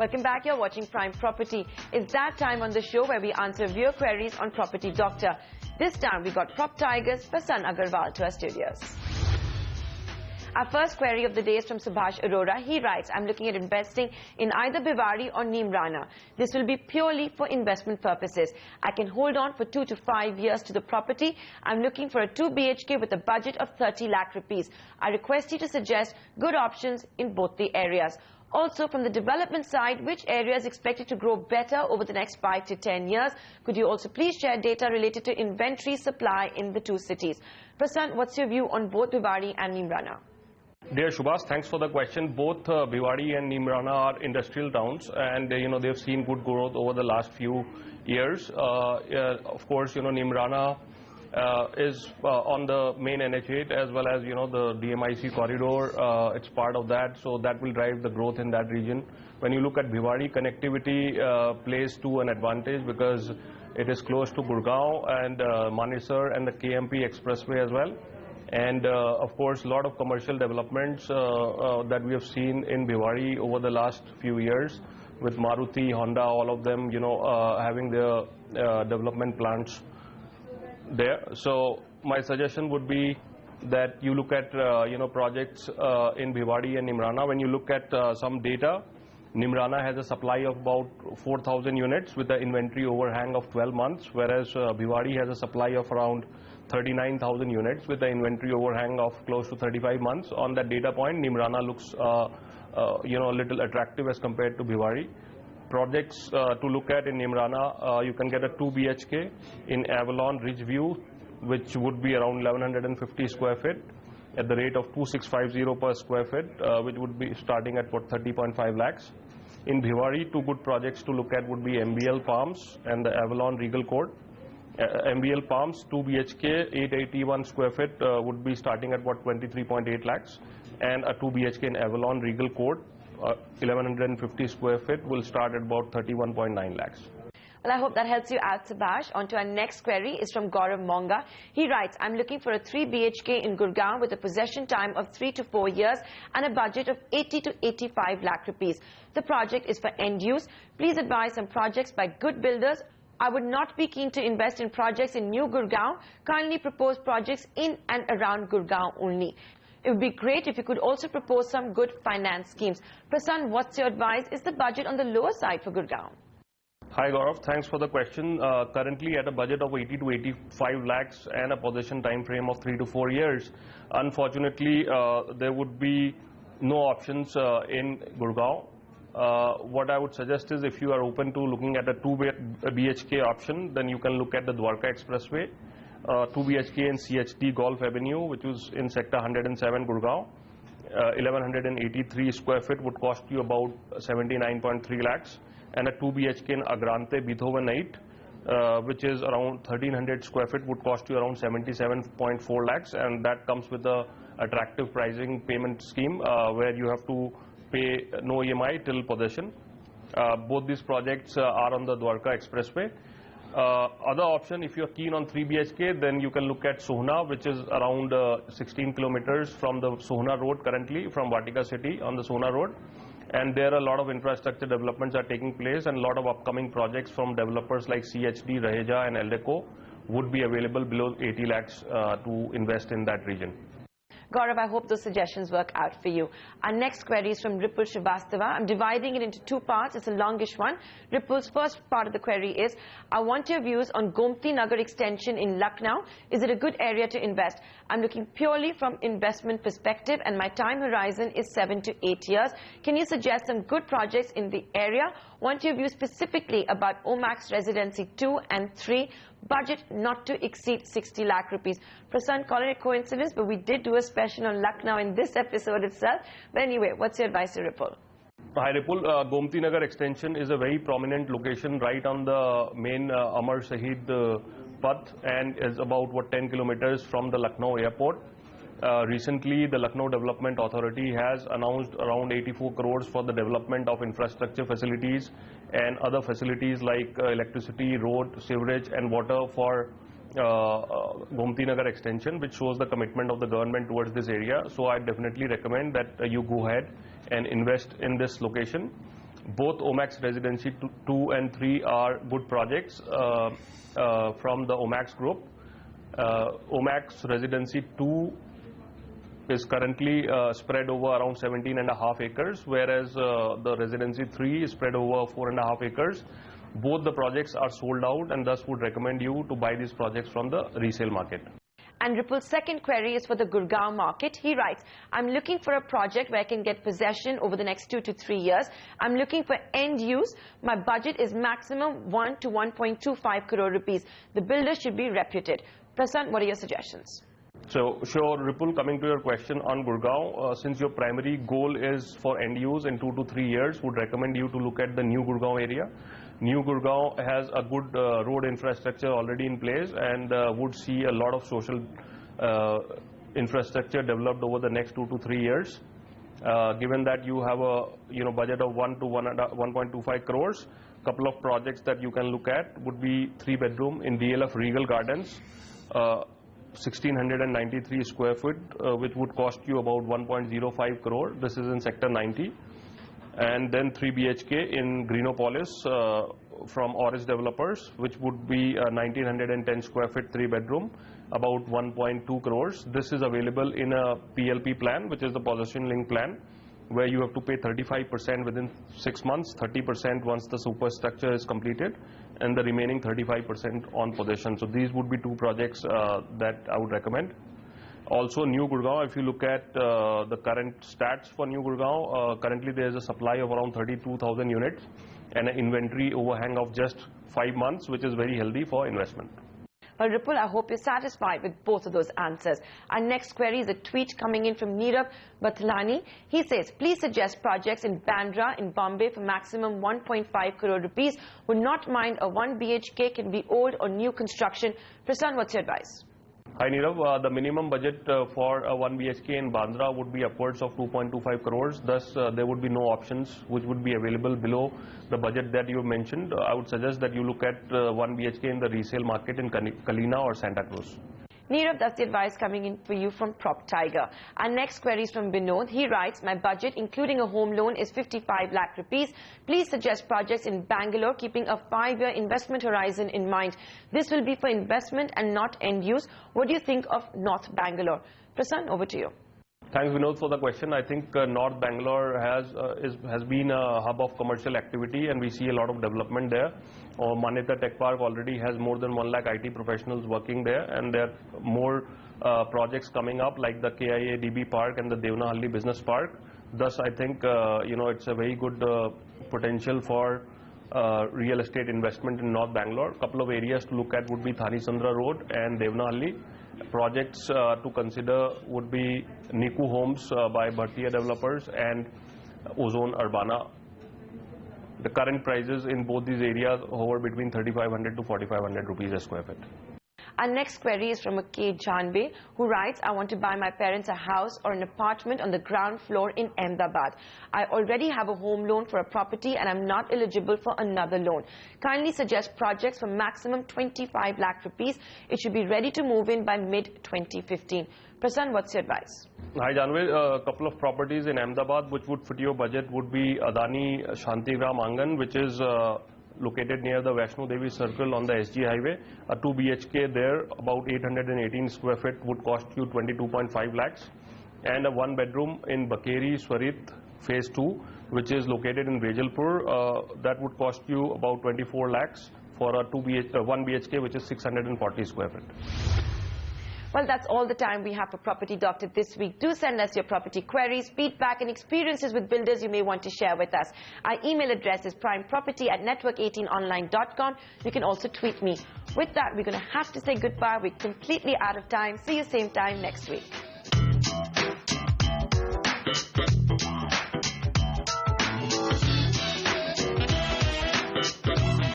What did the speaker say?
Welcome back. You're watching Prime Property. It's that time on the show where we answer viewer queries on Property Doctor. This time we got Prop Tigers Prasann Agarwal to our studios. Our first query of the day is from Subhash Arora. He writes, I'm looking at investing in either Bhiwadi or Neemrana. This will be purely for investment purposes. I can hold on for 2 to 5 years to the property. I'm looking for a 2 BHK with a budget of 30 lakh rupees. I request you to suggest good options in both the areas. Also, from the development side, which area is expected to grow better over the next 5 to 10 years? Could you also please share data related to inventory supply in the two cities? Prasann, what's your view on both Bhiwadi and Neemrana? Dear Shubhas, thanks for the question. Both Bhiwadi and Neemrana are industrial towns, and they've seen good growth over the last few years. Of course, Neemrana is on the main NH8 as well as the DMIC corridor. It's part of that, so that will drive the growth in that region. When you look at Bhiwadi, connectivity plays to an advantage because it is close to Gurgaon and Manesar and the KMP expressway as well. And of course, a lot of commercial developments that we have seen in Bhiwadi over the last few years with Maruti, Honda, all of them, having their development plans there. So my suggestion would be that you look at projects in Bhiwadi and Neemrana. When you look at some data, Neemrana has a supply of about 4,000 units with an inventory overhang of 12 months, whereas Bhiwadi has a supply of around 39,000 units with an inventory overhang of close to 35 months. On that data point, Neemrana looks a little attractive as compared to Bhiwadi. Projects to look at in Neemrana, you can get a 2 BHK in Avalon Ridgeview, which would be around 1150 square feet at the rate of 2650 per square feet, which would be starting at 30.5 lakhs. In Bhiwadi, two good projects to look at would be MBL Palms and the Avalon Regal Court. MBL Palms 2 BHK 881 square feet would be starting at 23.8 lakhs, and a 2 BHK in Avalon Regal Court 1150 square feet will start at about 31.9 lakhs. Well, I hope that helps you out, Subhash. On to our next query is from Gaurav Monga. He writes, I'm looking for a 3 BHK in Gurgaon with a possession time of 3 to 4 years and a budget of 80 to 85 lakh rupees. The project is for end use. Please advise some projects by good builders. I would not be keen to invest in projects in New Gurgaon. Kindly propose projects in and around Gurgaon only. It would be great if you could also propose some good finance schemes. Prasann, what's your advice? Is the budget on the lower side for Gurgaon? Hi Gaurav, thanks for the question. Currently at a budget of 80 to 85 lakhs and a possession time frame of 3 to 4 years, unfortunately there would be no options in Gurgaon. What I would suggest is if you are open to looking at a 2 BHK option, then you can look at the Dwarka Expressway, 2 BHK in CHD Golf Avenue, which is in Sector 107 Gurgaon. 1183 square feet would cost you about 79.3 lakhs, and a 2 BHK in Agrante Beethoven 8, which is around 1300 square feet, would cost you around 77.4 lakhs, and that comes with a attractive pricing payment scheme where you have to pay no EMI till possession. Both these projects are on the Dwarka Expressway. Other option, if you are keen on 3 BHK, then you can look at Sohna, which is around 16 kilometers from the Sohna road currently, from Vatika city on the Sohna road. And there are a lot of infrastructure developments are taking place, and a lot of upcoming projects from developers like CHD, Raheja and Eldeco would be available below 80 lakhs to invest in that region. Gaurav, I hope those suggestions work out for you. Our next query is from Ripul Srivastava. I'm dividing it into two parts. It's a longish one. Ripul's first part of the query is, I want your views on Gomti Nagar extension in Lucknow. Is it a good area to invest? I'm looking purely from investment perspective, and my time horizon is 7 to 8 years. Can you suggest some good projects in the area? Want your views specifically about Omax Residency 2 and 3. Budget not to exceed 60 lakh rupees. Prasann, call it a coincidence, but we did do a special on Lucknow in this episode itself. But anyway, what's your advice to Ripul? Hi Ripul, Gomti Nagar extension is a very prominent location right on the main Amar Shahid path, and is about 10 kilometers from the Lucknow airport. Recently, the Lucknow Development Authority has announced around 84 crores for the development of infrastructure facilities and other facilities like electricity, road, sewerage and water for Gomti Nagar extension, which shows the commitment of the government towards this area. So I definitely recommend that you go ahead and invest in this location. Both Omax Residency 2 and 3 are good projects from the Omax group. Omax Residency 2 is currently spread over around 17.5 acres, whereas the Residency 3 is spread over 4.5 acres. Both the projects are sold out, and thus would recommend you to buy these projects from the resale market. And Ripul's second query is for the Gurgaon market. He writes, I'm looking for a project where I can get possession over the next 2 to 3 years. I'm looking for end use. My budget is maximum 1 to 1.25 crore rupees. The builder should be reputed. Prasanth, what are your suggestions? So, sure, Ripul, coming to your question on Gurgaon, since your primary goal is for end use in 2 to 3 years, would recommend you to look at the new Gurgaon area. New Gurgaon has a good road infrastructure already in place, and would see a lot of social infrastructure developed over the next 2 to 3 years. Given that you have a budget of 1 to 1.25 crores, couple of projects that you can look at would be 3-bedroom in DLF Regal Gardens, 1693 square foot, which would cost you about 1.05 crore. This is in sector 90. And then 3 BHK in Greenopolis from Oris Developers, which would be 1910 square feet 3-bedroom, about 1.2 crores. This is available in a PLP plan, which is the possession link plan, where you have to pay 35% within 6 months, 30% once the superstructure is completed, and the remaining 35% on possession. So these would be 2 projects that I would recommend. Also, New Gurgaon, if you look at the current stats for New Gurgaon, currently there is a supply of around 32,000 units and an inventory overhang of just 5 months, which is very healthy for investment. Well, Ripul, I hope you're satisfied with both of those answers. Our next query is a tweet coming in from Neerav Bathlani. He says, please suggest projects in Bandra in Bombay for maximum 1.5 crore rupees. Would not mind a 1 BHK, can be old or new construction. Prasanth, what's your advice? Hi Neerav, the minimum budget for a 1 BHK in Bandra would be upwards of 2.25 crores. Thus, there would be no options which would be available below the budget that you mentioned. I would suggest that you look at 1 BHK in the resale market in Kalina or Santa Cruz. Neerav, that's the advice coming in for you from Prop Tiger. Our next query is from Vinod. He writes, my budget including a home loan is 55 lakh rupees. Please suggest projects in Bangalore keeping a 5-year investment horizon in mind. This will be for investment and not end use. What do you think of North Bangalore? Prasanth, over to you. Thanks Vinod for the question. I think North Bangalore has been a hub of commercial activity, and we see a lot of development there. Manyata Tech Park already has more than 1 lakh IT professionals working there, and there are more projects coming up like the KIA DB Park and the Devnahalli Business Park. Thus, I think it's a very good potential for real estate investment in North Bangalore. Couple of areas to look at would be Thani Sandra Road and Devnahalli. Projects to consider would be Niku Homes by Bhartiya Developers and Ozone Urbana. The current prices in both these areas hover between 3,500 to 4,500 rupees a square feet. Our next query is from a K. Janbe, who writes, I want to buy my parents a house or an apartment on the ground floor in Ahmedabad. I already have a home loan for a property and I'm not eligible for another loan. Kindly suggest projects for maximum 25 lakh rupees. It should be ready to move in by mid-2015. Prasanth, what's your advice? Hi Janve, a couple of properties in Ahmedabad which would fit your budget would be Adani Shantigram Angan, which is located near the Vaishno Devi Circle on the SG Highway. A 2 BHK there, about 818 square feet, would cost you 22.5 lakhs. And a 1-bedroom in Bakeri, Swarit, Phase 2, which is located in Vejalpur, that would cost you about 24 lakhs for a 1 BHK, which is 640 square feet. Well, that's all the time we have for Property Doctor this week. Do send us your property queries, feedback and experiences with builders you may want to share with us. Our email address is primeproperty@network18online.com. You can also tweet me. With that, we're going to have to say goodbye. We're completely out of time. See you same time next week.